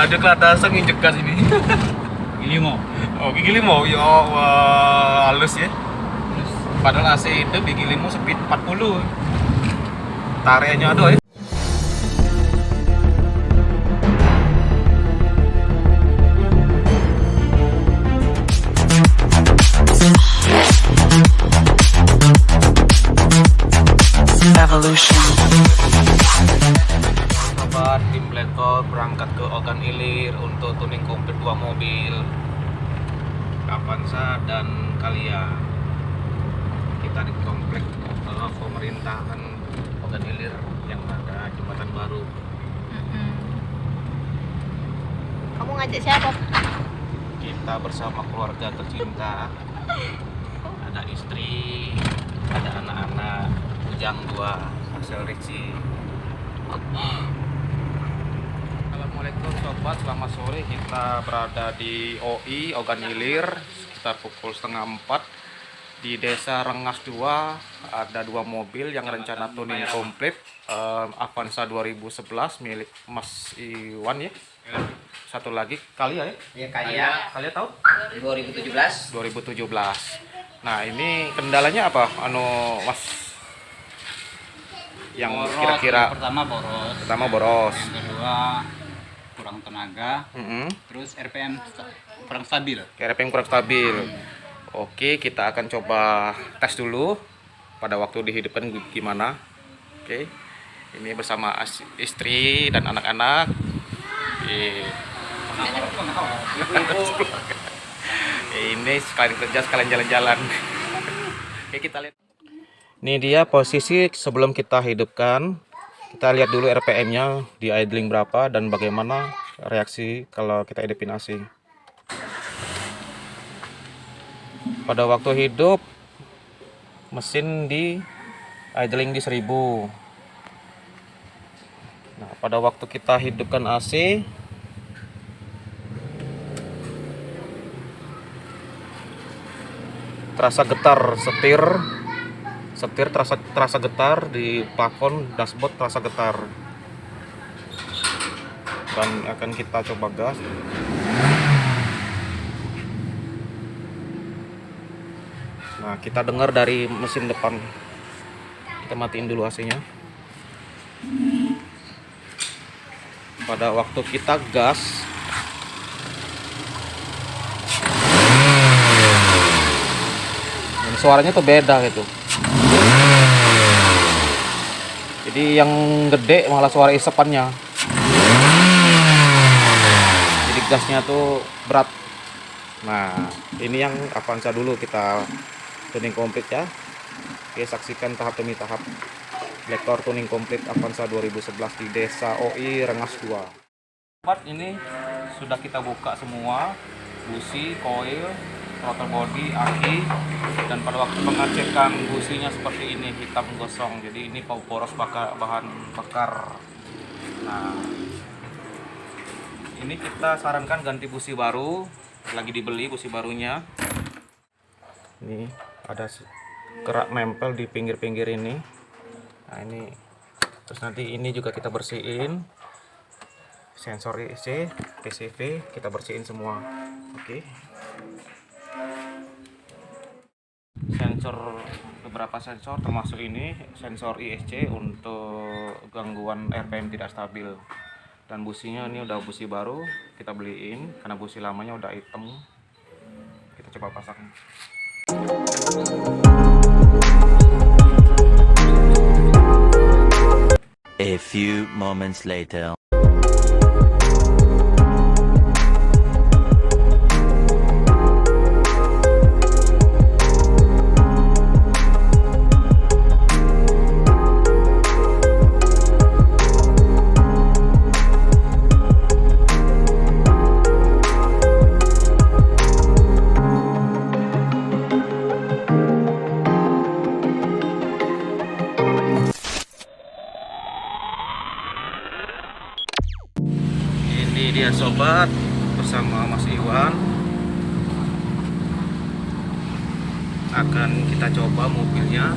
Ada kelatasan nginjek gas ini. Gigi limo. Oh, gigi limo, ya wah, halus ya. Padahal AC itu gigi limo speed 40. Tariannya ada ya. Evolution. Sobat tim Blackcall berangkat ke Ogan Ilir untuk tuning komplit 2 mobil Avanza dan Kalia. Kita di komplek pemerintahan Ogan Ilir yang ada jembatan baru. Kamu ngajak siapa? Kita bersama keluarga tercinta. Ada istri, ada anak-anak, Ujang 2, Axel Ricci. Assalamualaikum sobat, selamat sore. Kita berada di OI Ogan Ilir sekitar pukul 3:30 di Desa Rengas 2. Ada 2 mobil yang rencana tuning komplit, Avanza 2011 milik Mas Iwan ya. Satu lagi Kalia ya. Ya Kalia Kalia tahu? 2017. 2017. Nah, ini kendalanya apa? Mas yang Boros, kira-kira yang pertama boros. yang kedua kurang tenaga, terus RPM kurang stabil. RPM kurang stabil. Oke, kita akan coba tes dulu pada waktu dihidupkan gimana. Oke, ini bersama istri dan anak-anak. Ini sekalian kerja sekalian jalan-jalan. Oke, kita lihat. Ini dia posisi sebelum kita hidupkan. Kita lihat dulu RPM-nya di idling berapa dan bagaimana reaksi kalau kita hidupin AC. Pada waktu hidup mesin di idling di 1000. Nah, pada waktu kita hidupkan AC terasa getar setir terasa getar di plafon dashboard, terasa getar. Dan akan kita coba gas. Nah, kita dengar dari mesin depan. Kita matiin dulu AC-nya. Pada waktu kita gas, dan suaranya tuh beda gitu. Jadi yang gede malah suara isepannya. Jadi gasnya tuh berat. Nah, ini yang Avanza dulu kita tuning komplit ya. Oke, saksikan tahap demi tahap Blackcall tuning komplit Avanza 2011 di Desa OI Rengas 2. Sobat, ini sudah kita buka semua busi, koil, throttle body, aki, dan pada waktu pengecekan businya seperti ini, hitam gosong. Jadi ini poros bahan bakar. Nah, ini kita sarankan ganti busi baru, lagi dibeli busi barunya. Ini ada kerak nempel di pinggir-pinggir ini. Nah, ini terus nanti ini juga kita bersihin. Sensor IC, PCV kita bersihin semua. Oke. Sensor, beberapa sensor termasuk ini sensor ISC untuk gangguan RPM tidak stabil. Dan businya ini udah busi baru kita beliin karena busi lamanya udah hitam. Kita coba pasang. A few moments later. Ini dia sobat, bersama Mas Iwan akan kita coba mobilnya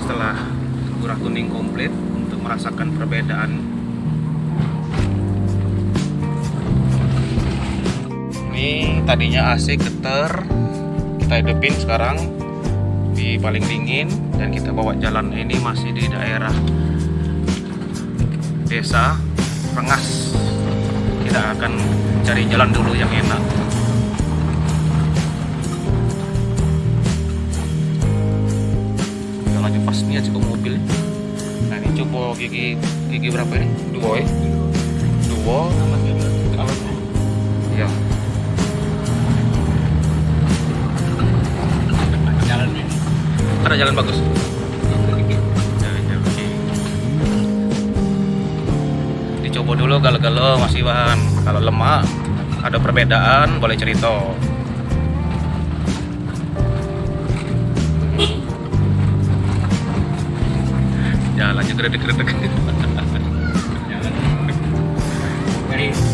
setelah kurang tuning komplit untuk merasakan perbedaan. Ini tadinya AC getar, kita hidupin sekarang di paling dingin dan kita bawa jalan. Ini masih di daerah desa Rengas. Kita akan cari jalan dulu yang enak. Jalannya pas nih cukup mobil. Nah ini coba gigi berapa ini? Dua ya? Dua. Iya. Jalan ini. Ada jalan bagus. Dicoba dulu kalau masih bahan. Kalau lemak ada perbedaan boleh cerita. Jalannya gredek-gredek.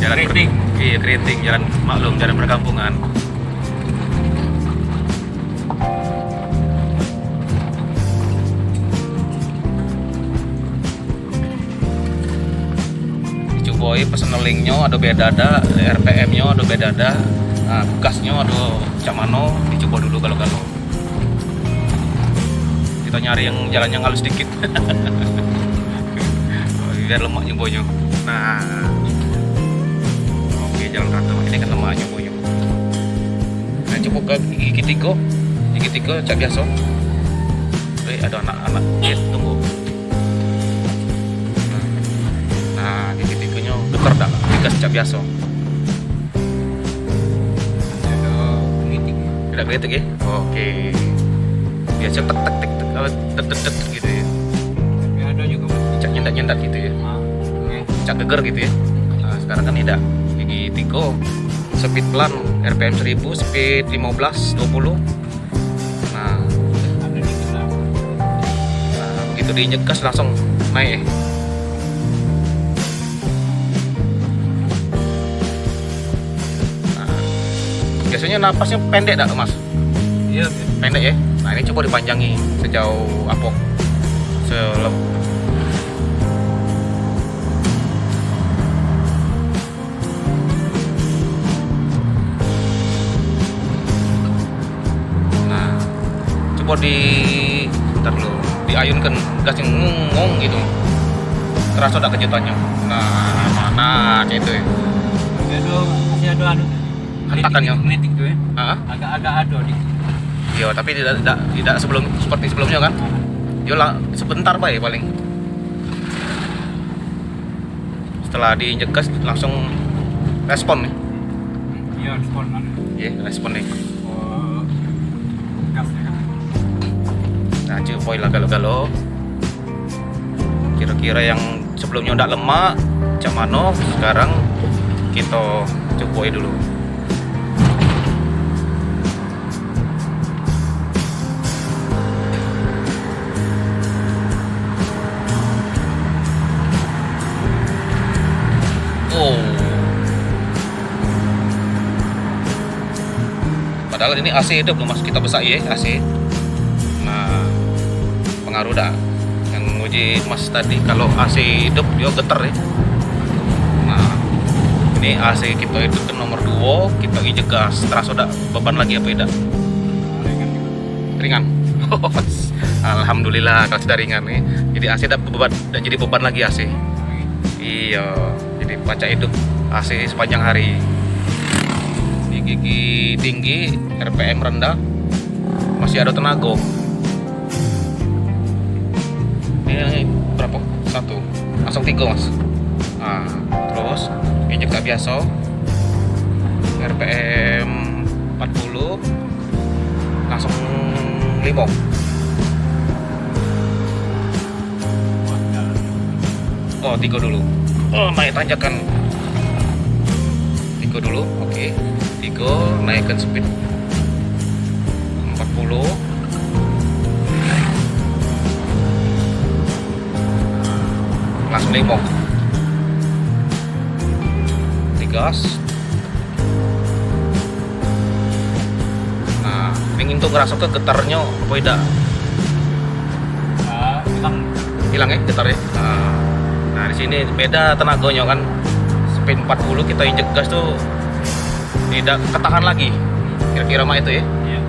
Jalan keriting. Iya keriting, jalan maklum, jalan perkampungan. Boy personelingnya ada beda ada, RPM-nya ada beda ada, nah, gasnya ada camano. Dicoba dulu kalau kita nyari yang jalannya halus dikit biar lemaknya boyo. Nah oke, jalan rata ini kan lemaknya boyo. Nah coba ke gigi tiga cak biasa. Ada anak-anak tunggu. Nah gigi tiganya getar dah, digas cak biasa. Tidak kritik ya? Oke. Biasa tek gitu ya. Tapi ada juga Cak nyendat gitu ya. Cak geger gitu ya. Nah, sekarang kan tidak. Gigi tiga speed pelan, RPM 1000, speed 15, 20. Nah, ada di kita. begitu diinjek gas langsung naik ya. Biasanya napasnya pendek tak mas? Iya. Pendek ya? Nah ini coba dipanjangi sejauh apa? Nah coba ntar dulu diayunkan gas yang ngong gitu. Terasa tak kejutannya? Nah mana itu ya? Masih ada anu. Hentakannya. Nitik tuh ya. Agak-agak ada di. Iya, tapi tidak seperti sebelumnya kan? Yo lah sebentar baik paling. Setelah diinjek gas langsung respon nih. Iya, respon anu. Iya, respon nih. Oh, gas ya kan. Nah, cuy lah galo-galo. Kira-kira yang sebelumnya udah lemak, cak mano, sekarang kita coba dulu. Oh. Padahal ini AC hidup loh mas, kita besak ya AC. Nah, pengaruh dah. Yang nguji mas tadi kalau AC hidup dia getar ya. Nah, ini AC kita hidup ke nomor 2, kita injek gas. Terasa udah beban lagi apa tidak? Ringan. Alhamdulillah kalau sudah ringan nih. Jadi AC udah jadi beban lagi AC. Iya, jadi pacak hidup AC sepanjang hari. Di gigi tinggi, RPM rendah, masih ada tenaga. Ini berapa? 1, langsung 3 mas. Nah, terus injek tak biasa, RPM 40, langsung 5. Oh 3 dulu. Oh naik tanjakan 3 dulu. Oke 3 naikkan speed 40. Langsung 5. Digas. Nah ingin tuh ngerasa ke getarnya apa tidak? Hilang ya getarnya. Nah di sini beda tenaganya kan, speed 40 kita injek gas tuh tidak ketahan lagi. Kira-kira mah itu ya. Iya.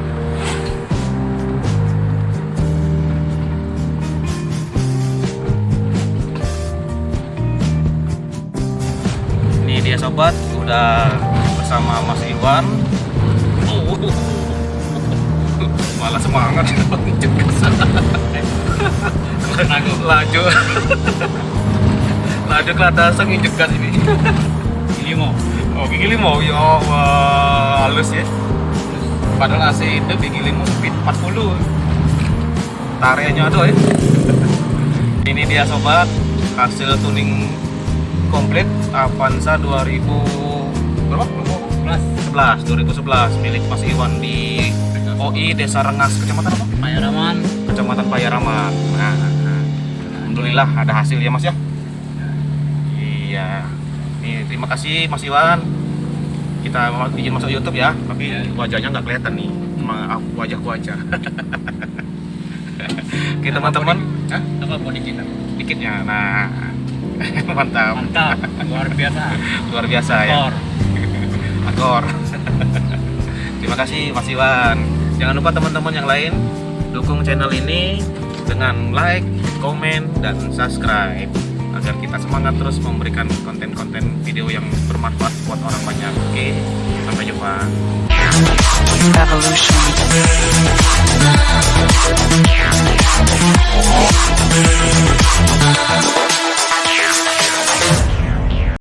Ini dia sobat, udah bersama Mas Iwan. Malah semangat injek gas. Laju. Laju ke atas injek gas ini. Gigi limo. Oh, gigi limo. Ya wah, halus ya. Padahal AC itu gigi limo speed 40. Tariannya aduh ya. Ini dia sobat, hasil tuning komplit Avanza 2000 berapa? 2011 milik Mas Iwan di OI Desa Rengas, Kecamatan apa? Payaraman. Kecamatan Payaraman. Nah, alhamdulillah ada hasil ya Mas ya. Iya. Nih, terima kasih Mas Iwan. Kita izin masuk YouTube ya, tapi wajahnya nggak kelihatan nih. Maaf, wajahku aja. Oke teman-teman, Apa body kita? dikitnya. Nah, mantap. Mantap. Luar biasa. Luar biasa ya. Kor. Akor. Terima kasih Mas Iwan. Jangan lupa teman-teman yang lain dukung channel ini dengan like, komen, dan subscribe agar kita semangat terus memberikan konten-konten video yang bermanfaat buat orang banyak. Oke, sampai jumpa. Evolution.